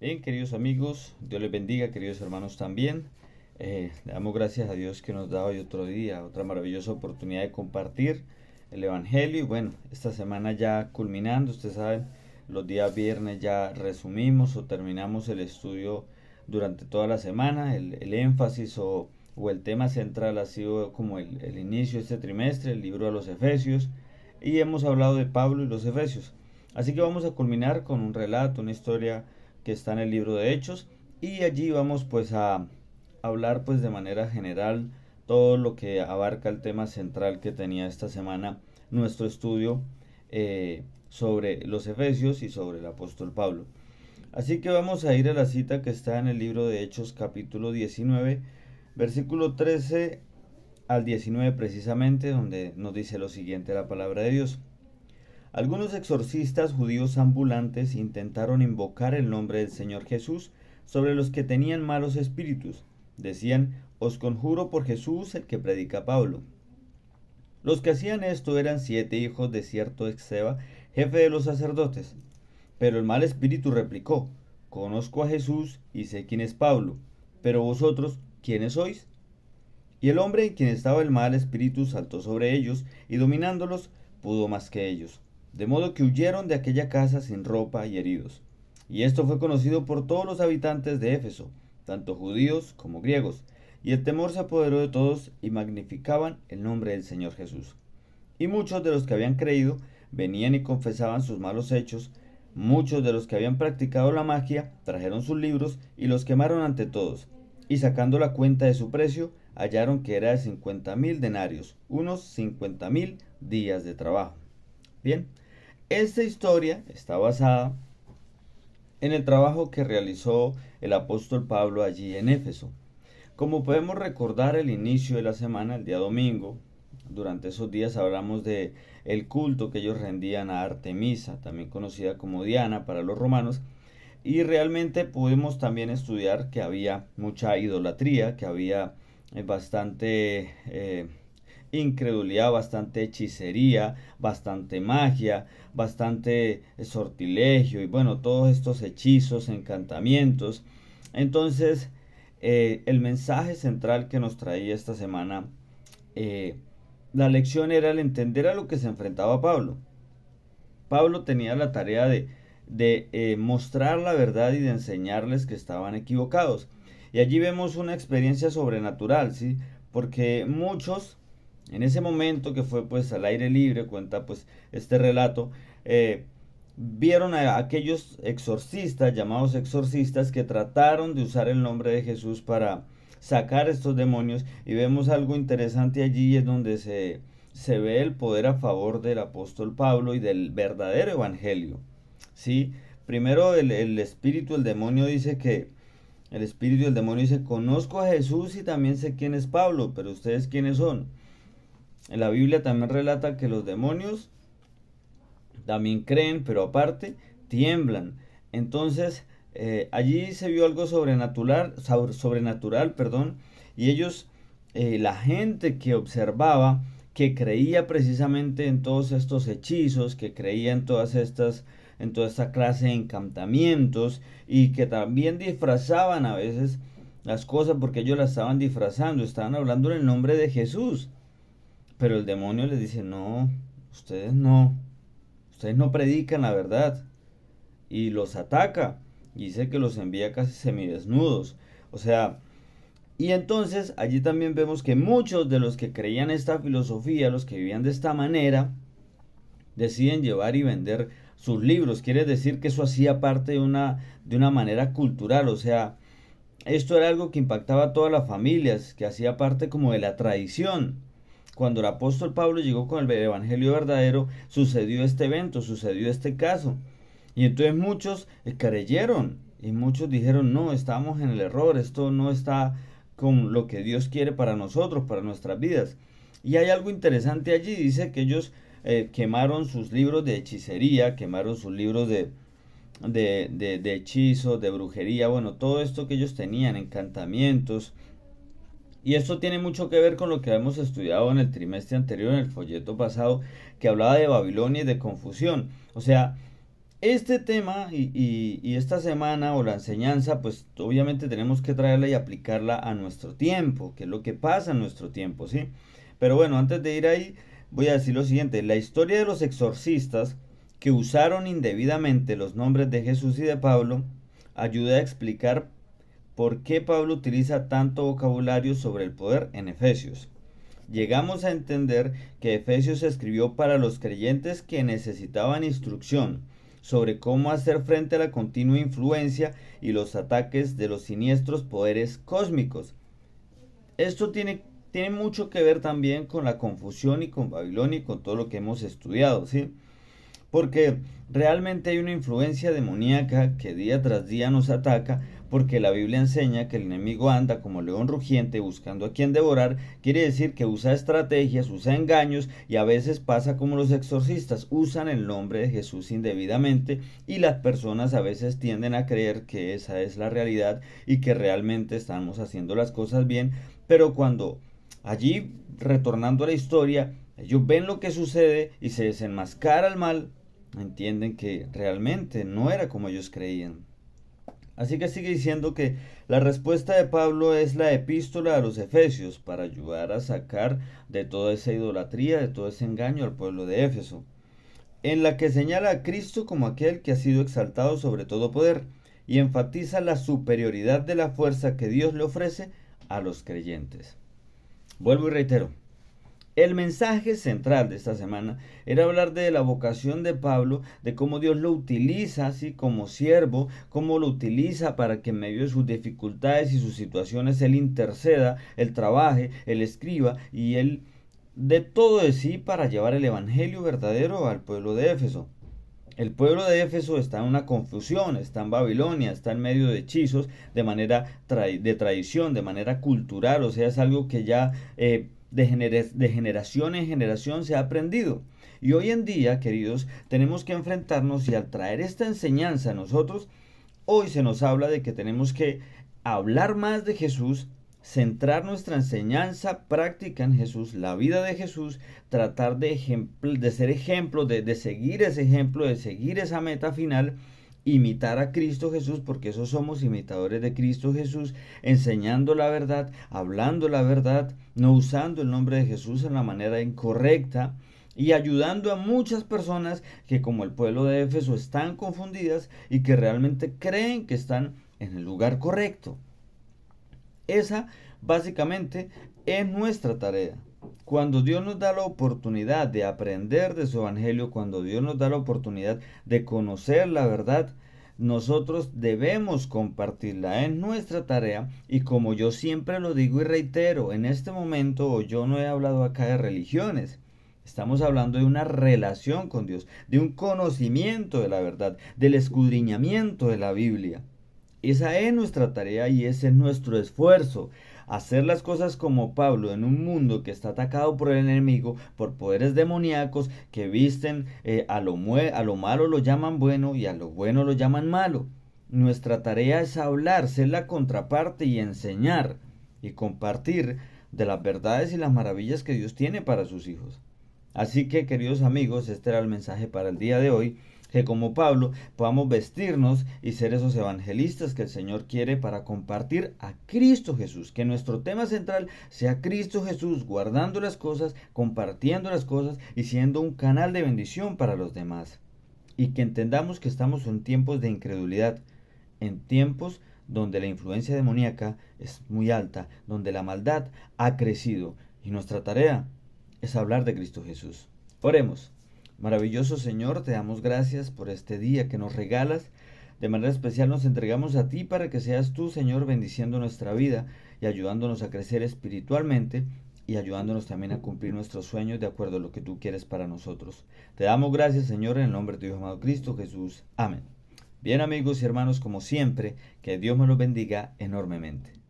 Bien, queridos amigos, Dios les bendiga, queridos hermanos también. Le damos gracias a Dios que nos da hoy otro día, otra maravillosa oportunidad de compartir el Evangelio. Y bueno, esta semana ya culminando, ustedes saben, los días viernes ya resumimos o terminamos el estudio durante toda la semana. El énfasis o el tema central ha sido como el inicio de este trimestre, el libro a los Efesios. Y hemos hablado de Pablo y los Efesios. Así que vamos a culminar con un relato, una historia que está en el libro de Hechos, y allí vamos pues a hablar pues de manera general todo lo que abarca el tema central que tenía esta semana nuestro estudio sobre los Efesios y sobre el apóstol Pablo. Así que vamos a ir a la cita que está en el libro de Hechos capítulo 19, versículo 13 al 19 precisamente, donde nos dice lo siguiente la palabra de Dios. Algunos exorcistas judíos ambulantes intentaron invocar el nombre del Señor Jesús sobre los que tenían malos espíritus. Decían, os conjuro por Jesús el que predica Pablo. Los que hacían esto eran 7 hijos de cierto Esceva, jefe de los sacerdotes. Pero el mal espíritu replicó, conozco a Jesús y sé quién es Pablo, pero vosotros, ¿quiénes sois? Y el hombre en quien estaba el mal espíritu saltó sobre ellos y dominándolos pudo más que ellos, de modo que huyeron de aquella casa sin ropa y heridos. Y esto fue conocido por todos los habitantes de Éfeso, tanto judíos como griegos, y el temor se apoderó de todos y magnificaban el nombre del Señor Jesús. Y muchos de los que habían creído venían y confesaban sus malos hechos. Muchos de los que habían practicado la magia trajeron sus libros y los quemaron ante todos. Y sacando la cuenta de su precio, hallaron que era de 50.000 denarios, unos 50.000 días de trabajo. Bien, esta historia está basada en el trabajo que realizó el apóstol Pablo allí en Éfeso. Como podemos recordar el inicio de la semana, el día domingo, durante esos días hablamos de el culto que ellos rendían a Artemisa, también conocida como Diana para los romanos, y realmente pudimos también estudiar que había mucha idolatría, que había bastante incredulidad, bastante hechicería, bastante magia, bastante sortilegio y bueno, todos estos hechizos, encantamientos. Entonces, el mensaje central que nos traía esta semana, la lección era el entender a lo que se enfrentaba Pablo. Pablo tenía la tarea de mostrar la verdad y de enseñarles que estaban equivocados. Y allí vemos una experiencia sobrenatural, ¿sí? Porque muchos, en ese momento que fue pues al aire libre, cuenta pues este relato, vieron a aquellos exorcistas, llamados exorcistas, que trataron de usar el nombre de Jesús para sacar estos demonios. Y vemos algo interesante allí, es donde se ve el poder a favor del apóstol Pablo y del verdadero evangelio. ¿Sí? Primero el espíritu, el demonio dice que, el espíritu del demonio dice, conozco a Jesús y también sé quién es Pablo, pero ustedes quiénes son. En la Biblia también relata que los demonios también creen, pero aparte tiemblan. Entonces, allí se vio algo sobrenatural, perdón, y ellos, la gente que observaba, que creía precisamente en todos estos hechizos, que creía en toda esta clase de encantamientos, y que también disfrazaban a veces las cosas porque ellos las estaban disfrazando, estaban hablando en el nombre de Jesús. Pero el demonio les dice, no, ustedes no, ustedes no predican la verdad. Y los ataca. Y dice que los envía casi semidesnudos. O sea, y entonces allí también vemos que muchos de los que creían esta filosofía, los que vivían de esta manera, deciden llevar y vender sus libros. Quiere decir que eso hacía parte de una manera cultural. O sea, esto era algo que impactaba a todas las familias, que hacía parte como de la tradición. Cuando el apóstol Pablo llegó con el evangelio verdadero, sucedió este evento, sucedió este caso. Y entonces muchos creyeron y muchos dijeron, no, estamos en el error, esto no está con lo que Dios quiere para nosotros, para nuestras vidas. Y hay algo interesante allí, dice que ellos quemaron sus libros de hechicería, quemaron sus libros de hechizos, de brujería, bueno, todo esto que ellos tenían, encantamientos. Y esto tiene mucho que ver con lo que hemos estudiado en el trimestre anterior, en el folleto pasado, que hablaba de Babilonia y de confusión. O sea, Este tema y esta semana o la enseñanza, pues obviamente tenemos que traerla y aplicarla a nuestro tiempo, que es lo que pasa en nuestro tiempo, ¿sí? Pero bueno, antes de ir ahí, voy a decir lo siguiente. La historia de los exorcistas que usaron indebidamente los nombres de Jesús y de Pablo ayuda a explicar por qué Pablo utiliza tanto vocabulario sobre el poder en Efesios. Llegamos a entender que Efesios se escribió para los creyentes que necesitaban instrucción sobre cómo hacer frente a la continua influencia y los ataques de los siniestros poderes cósmicos. Esto tiene mucho que ver también con la confusión y con Babilonia y con todo lo que hemos estudiado, ¿sí? Porque realmente hay una influencia demoníaca que día tras día nos ataca, porque la Biblia enseña que el enemigo anda como león rugiente buscando a quien devorar. Quiere decir que usa estrategias, usa engaños, y a veces pasa como los exorcistas, usan el nombre de Jesús indebidamente, y las personas a veces tienden a creer que esa es la realidad y que realmente estamos haciendo las cosas bien, pero cuando allí, retornando a la historia, ellos ven lo que sucede y se desenmascara el mal, entienden que realmente no era como ellos creían. Así que sigue diciendo que la respuesta de Pablo es la epístola a los Efesios para ayudar a sacar de toda esa idolatría, de todo ese engaño al pueblo de Éfeso, en la que señala a Cristo como aquel que ha sido exaltado sobre todo poder y enfatiza la superioridad de la fuerza que Dios le ofrece a los creyentes. Vuelvo y reitero, el mensaje central de esta semana era hablar de la vocación de Pablo, de cómo Dios lo utiliza así como siervo, cómo lo utiliza para que en medio de sus dificultades y sus situaciones Él interceda, Él trabaje, Él escriba y Él de todo de sí para llevar el evangelio verdadero al pueblo de Éfeso. El pueblo de Éfeso está en una confusión, está en Babilonia, está en medio de hechizos, de manera de tradición, de manera cultural, o sea, es algo que ya de generación en generación se ha aprendido. Y hoy en día, queridos, tenemos que enfrentarnos y al traer esta enseñanza a nosotros, hoy se nos habla de que tenemos que hablar más de Jesús, centrar nuestra enseñanza práctica en Jesús, la vida de Jesús, tratar de ser ejemplo, de seguir ese ejemplo, de seguir esa meta final, imitar a Cristo Jesús, porque esos somos imitadores de Cristo Jesús, enseñando la verdad, hablando la verdad, no usando el nombre de Jesús en la manera incorrecta, y ayudando a muchas personas que como el pueblo de Éfeso están confundidas y que realmente creen que están en el lugar correcto. Esa básicamente es nuestra tarea. Cuando Dios nos da la oportunidad de aprender de su evangelio, cuando Dios nos da la oportunidad de conocer la verdad, nosotros debemos compartirla. Es nuestra tarea y como yo siempre lo digo y reitero, en este momento yo no he hablado acá de religiones. Estamos hablando de una relación con Dios, de un conocimiento de la verdad, del escudriñamiento de la Biblia. Esa es nuestra tarea y ese es nuestro esfuerzo. Hacer las cosas como Pablo en un mundo que está atacado por el enemigo, por poderes demoníacos que visten a lo malo lo llaman bueno y a lo bueno lo llaman malo. Nuestra tarea es hablar, ser la contraparte y enseñar y compartir de las verdades y las maravillas que Dios tiene para sus hijos. Así que, queridos amigos, este era el mensaje para el día de hoy, que como Pablo podamos vestirnos y ser esos evangelistas que el Señor quiere para compartir a Cristo Jesús, que nuestro tema central sea Cristo Jesús, guardando las cosas, compartiendo las cosas y siendo un canal de bendición para los demás. Y que entendamos que estamos en tiempos de incredulidad, en tiempos donde la influencia demoníaca es muy alta, donde la maldad ha crecido y nuestra tarea es hablar de Cristo Jesús. Oremos. Maravilloso Señor, te damos gracias por este día que nos regalas. De manera especial nos entregamos a ti para que seas tú, Señor, bendiciendo nuestra vida y ayudándonos a crecer espiritualmente y ayudándonos también a cumplir nuestros sueños de acuerdo a lo que tú quieres para nosotros. Te damos gracias, Señor, en el nombre de tu Hijo amado Cristo Jesús. Amén. Bien, amigos y hermanos, como siempre, que Dios me los bendiga enormemente.